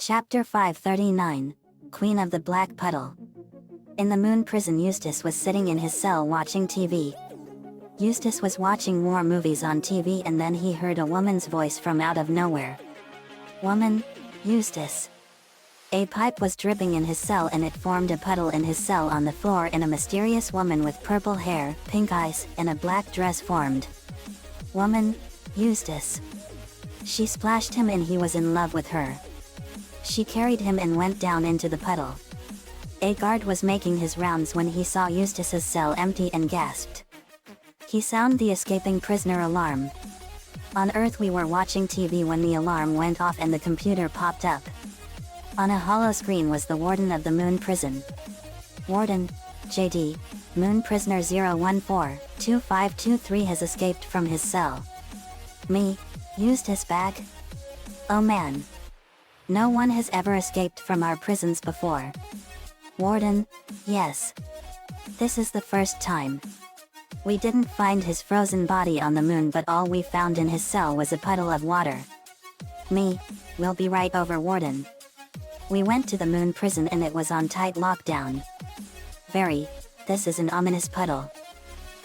Chapter 539, Queen of the Black Puddle. In the moon prison, Eustace was sitting in his cell watching TV. Eustace was watching war movies on TV and then he heard a woman's voice from out of nowhere. Woman, Eustace. A pipe was dripping in his cell and it formed a puddle in his cell on the floor, and a mysterious woman with purple hair, pink eyes, and a black dress formed. Woman, Eustace. She splashed him and he was in love with her. She carried him and went down into the puddle. A guard was making his rounds when he saw Eustace's cell empty and gasped. He sounded the escaping prisoner alarm. On Earth we were watching TV when the alarm went off and the computer popped up. On a hollow screen was the warden of the moon prison. Warden, JD, moon prisoner 014-2523 has escaped from his cell. Me, Eustace back? Oh man. No one has ever escaped from our prisons before. Warden, yes. This is the first time. We didn't find his frozen body on the moon, but all we found in his cell was a puddle of water. Me, we'll be right over, Warden. We went to the moon prison and it was on tight lockdown. This is an ominous puddle.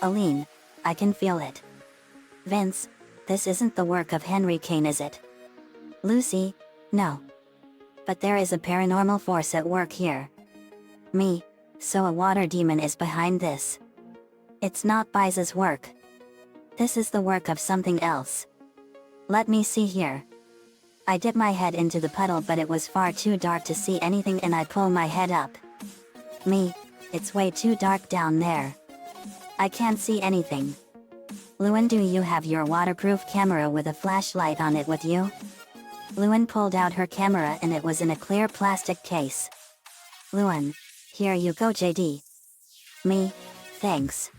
Aline, I can feel it. Vince, this isn't the work of Henry Kane, is it? Lucy, no. But there is a paranormal force at work here. Me, so a water demon is behind this. It's not Biza's work. This is the work of something else. Let me see here. I dip my head into the puddle, but it was far too dark to see anything and I pull my head up. Me, it's way too dark down there. I can't see anything. Luan, do you have your waterproof camera with a flashlight on it with you? Luan pulled out her camera and it was in a clear plastic case. Luan, here you go, JD. Me, thanks.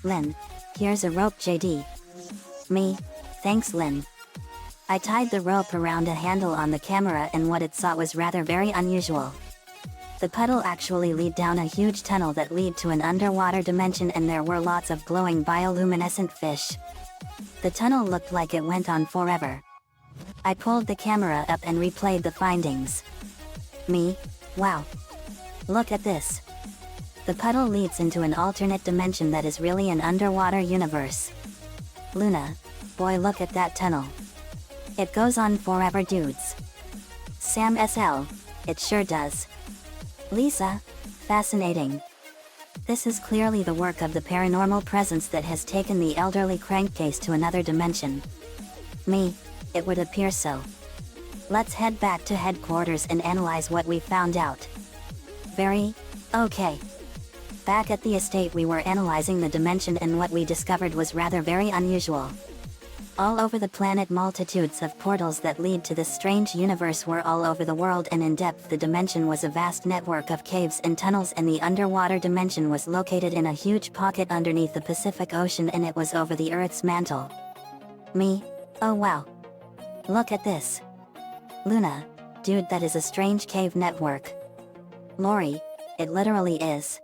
Lynn, here's a rope, JD. Me, thanks, Lynn. I tied the rope around a handle on the camera and what it saw was rather very unusual. The puddle actually led down a huge tunnel that led to an underwater dimension, and there were lots of glowing bioluminescent fish. The tunnel looked like it went on forever. I pulled the camera up and replayed the findings. Me, wow. Look at this. The puddle leads into an alternate dimension that is really an underwater universe. Luna, boy, look at that tunnel. It goes on forever, dudes. Sam SL, it sure does. Lisa, fascinating. This is clearly the work of the paranormal presence that has taken the elderly crankcase to another dimension. Me, it would appear so. Let's head back to headquarters and analyze what we found out. Okay. Back at the estate we were analyzing the dimension and what we discovered was rather very unusual. All over the planet, multitudes of portals that lead to this strange universe were all over the world, and in depth the dimension was a vast network of caves and tunnels, and the underwater dimension was located in a huge pocket underneath the Pacific Ocean, and it was over the Earth's mantle. Me, oh wow. Look at this. Luna, dude, that is a strange cave network. Lori, it literally is.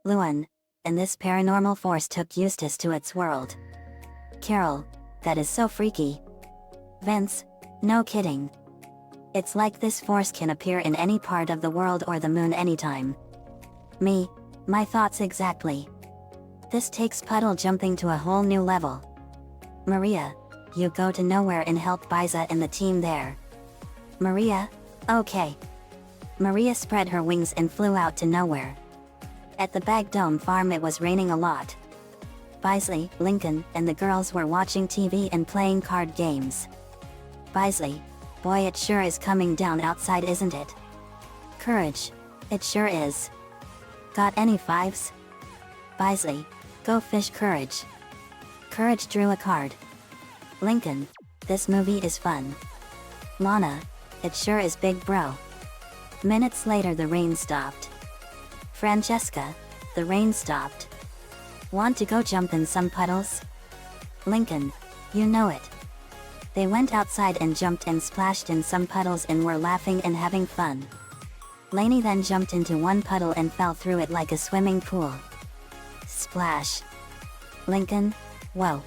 Luan, and this paranormal force took Eustace to its world. Carol, that is so freaky. Vince, no kidding. It's like this force can appear in any part of the world or the moon anytime. Me, my thoughts exactly. This takes puddle jumping to a whole new level. Maria, you go to nowhere and help Biza and the team there. Maria, okay. Maria spread her wings and flew out to nowhere. At the Bag Dome farm it was raining a lot. Bisley, Lincoln, and the girls were watching TV and playing card games. Bisley, boy, it sure is coming down outside, isn't it? Courage, it sure is. Got any fives? Bisley, go fish. Courage. Courage drew a card. Lincoln, this movie is fun. Lana, it sure is, big bro. Minutes later the rain stopped. Francesca, the rain stopped. Want to go jump in some puddles? Lincoln, you know it. They went outside and jumped and splashed in some puddles and were laughing and having fun. Lainey then jumped into one puddle and fell through it like a swimming pool. Splash. Lincoln, whoa.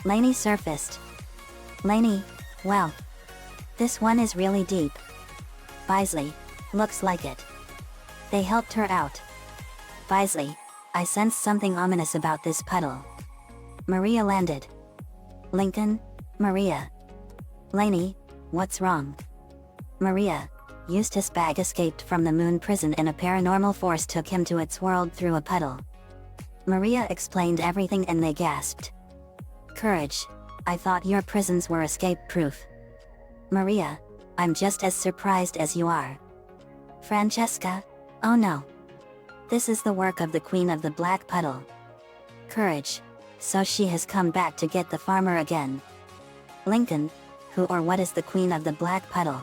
Lainey surfaced. Lainey, wow. This one is really deep. Bisley, looks like it. They helped her out. Bisley, I sense something ominous about this puddle. Maria landed. Lincoln, Maria. Lainey, what's wrong? Maria, Eustace's bag escaped from the moon prison and a paranormal force took him to its world through a puddle. Maria explained everything and they gasped. Courage, I thought your prisons were escape-proof. Maria, I'm just as surprised as you are. Francesca, oh no. This is the work of the Queen of the Black Puddle. Courage, so she has come back to get the farmer again. Lincoln, who or what is the Queen of the Black Puddle?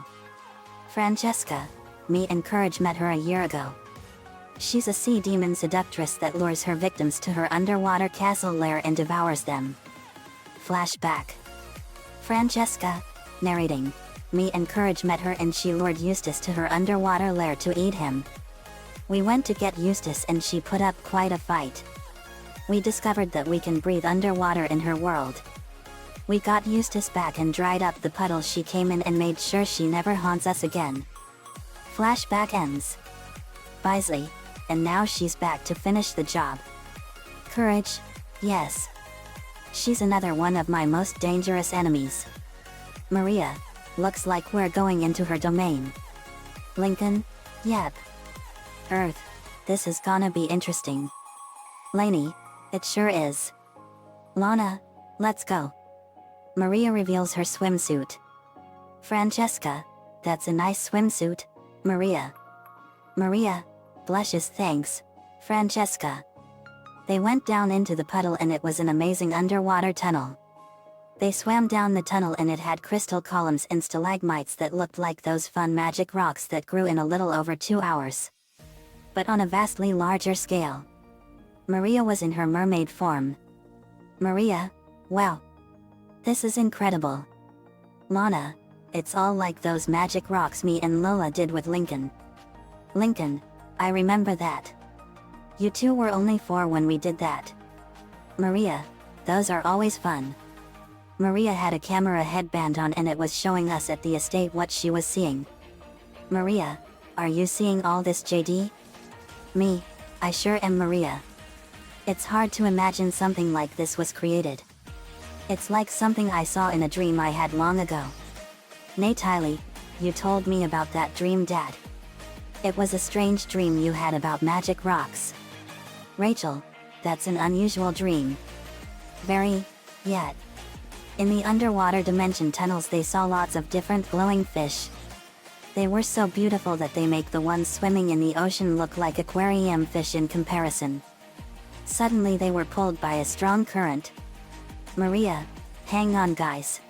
Francesca, me and Courage met her a year ago. She's a sea demon seductress that lures her victims to her underwater castle lair and devours them. Flashback. Francesca, narrating, me and Courage met her and she lured Eustace to her underwater lair to eat him. We went to get Eustace and she put up quite a fight. We discovered that we can breathe underwater in her world. We got Eustace back and dried up the puddle she came in and made sure she never haunts us again. Flashback ends. Bisley, and now she's back to finish the job. Courage, yes. She's another one of my most dangerous enemies. Maria, looks like we're going into her domain. Lincoln, yep. Earth, this is gonna be interesting. Lainey, it sure is. Lana, let's go. Maria reveals her swimsuit. Francesca, that's a nice swimsuit, Maria. Maria, blushes thanks, Francesca. They went down into the puddle and it was an amazing underwater tunnel. They swam down the tunnel and it had crystal columns and stalagmites that looked like those fun magic rocks that grew in a little over 2 hours. But on a vastly larger scale. Maria was in her mermaid form. Maria, wow. This is incredible. Lana, it's all like those magic rocks me and Lola did with Lincoln. Lincoln, I remember that. You two were only 4 when we did that. Maria, those are always fun. Maria had a camera headband on and it was showing us at the estate what she was seeing. Maria, are you seeing all this, JD? Me, I sure am, Maria. It's hard to imagine something like this was created. It's like something I saw in a dream I had long ago. Natalie, you told me about that dream, Dad. It was a strange dream you had about magic rocks. Rachel, that's an unusual dream. Very, yet. In the underwater dimension tunnels they saw lots of different glowing fish. They were so beautiful that they make the ones swimming in the ocean look like aquarium fish in comparison. Suddenly they were pulled by a strong current. Maria, hang on guys.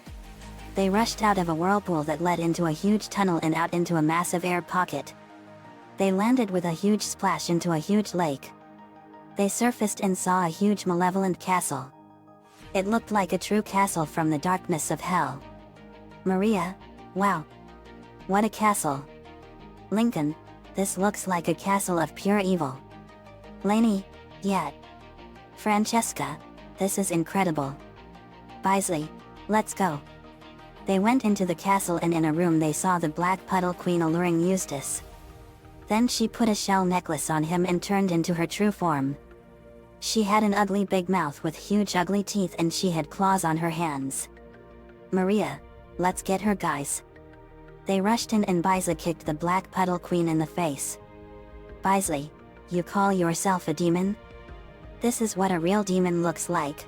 They rushed out of a whirlpool that led into a huge tunnel and out into a massive air pocket. They landed with a huge splash into a huge lake. They surfaced and saw a huge malevolent castle. It looked like a true castle from the darkness of hell. Maria, wow. What a castle. Lincoln, this looks like a castle of pure evil. Lainey, yet. Francesca, this is incredible. Bisley, let's go. They went into the castle and in a room they saw the Black Puddle Queen alluring Eustace. Then she put a shell necklace on him and turned into her true form. She had an ugly big mouth with huge ugly teeth and she had claws on her hands. Maria, let's get her guys. They rushed in and Biza kicked the Black Puddle Queen in the face. Bisley, you call yourself a demon? This is what a real demon looks like.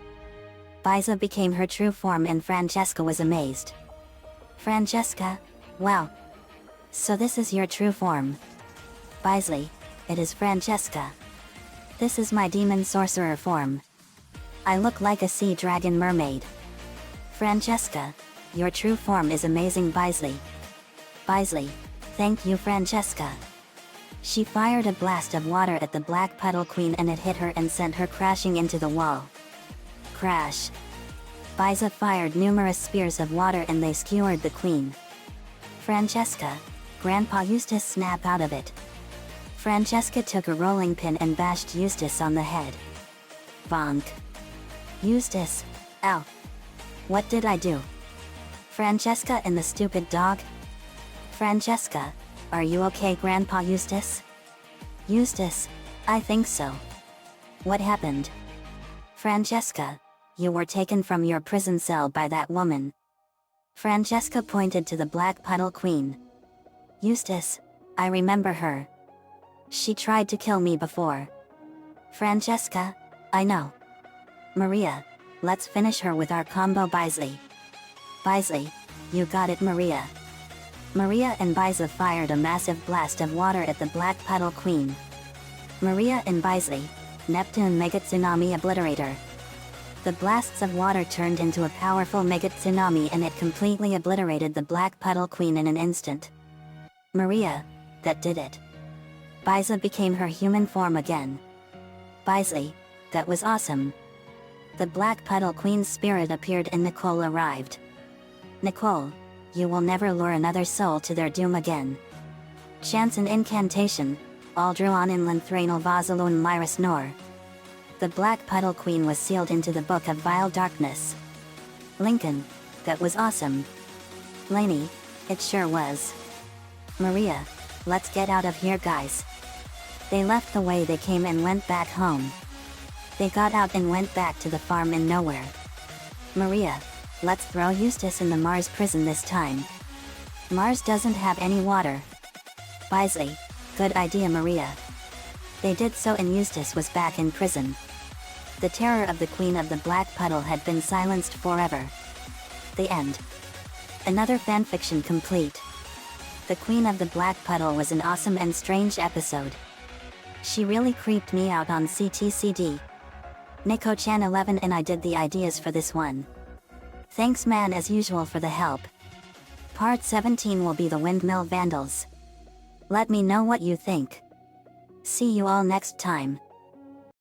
Biza became her true form and Francesca was amazed. Francesca, wow. So this is your true form. Bisley, it is Francesca. This is my demon sorcerer form. I look like a sea dragon mermaid. Francesca, your true form is amazing, Bisley. Bisley, thank you, Francesca. She fired a blast of water at the Black Puddle Queen and it hit her and sent her crashing into the wall. Crash. Biza fired numerous spears of water and they skewered the queen. Francesca, Grandpa Eustace snap out of it. Francesca took a rolling pin and bashed Eustace on the head. Bonk. Eustace, ow. What did I do? Francesca and the stupid dog? Francesca, Are you okay, Grandpa Eustace? Eustace, I think so. What happened? Francesca, you were taken from your prison cell by that woman. Francesca pointed to the Black Puddle Queen. Eustace, I remember her. She tried to kill me before. Francesca, I know. Maria, let's finish her with our combo Bisley. Bisley, you got it, Maria. Maria and Bisley fired a massive blast of water at the Black Puddle Queen. Maria and Bisley, Neptune Mega Tsunami Obliterator. The blasts of water turned into a powerful mega tsunami and it completely obliterated the Black Puddle Queen in an instant. Maria, that did it. Bisley became her human form again. Bisley, that was awesome. The Black Puddle Queen's spirit appeared and Nicole arrived. Nicole, you will never lure another soul to their doom again. Chance and incantation, Aldruan in Lanthreinal Vasalun Myris Nor. The Black Puddle Queen was sealed into the Book of Vile Darkness. Lincoln, that was awesome. Lainey, it sure was. Maria, let's get out of here, guys. They left the way they came and went back home. They got out and went back to the farm in nowhere. Maria, let's throw Eustace in the Mars prison this time. Mars doesn't have any water. Bisley, good idea, Maria. They did so and Eustace was back in prison. The terror of the Queen of the Black Puddle had been silenced forever. The end. Another fanfiction complete. The Queen of the Black Puddle was an awesome and strange episode. She really creeped me out on CTCD. Nico-chan 11 and I did the ideas for this one. Thanks man as usual for the help. Part 17 will be the Windmill Vandals. Let me know what you think. See you all next time.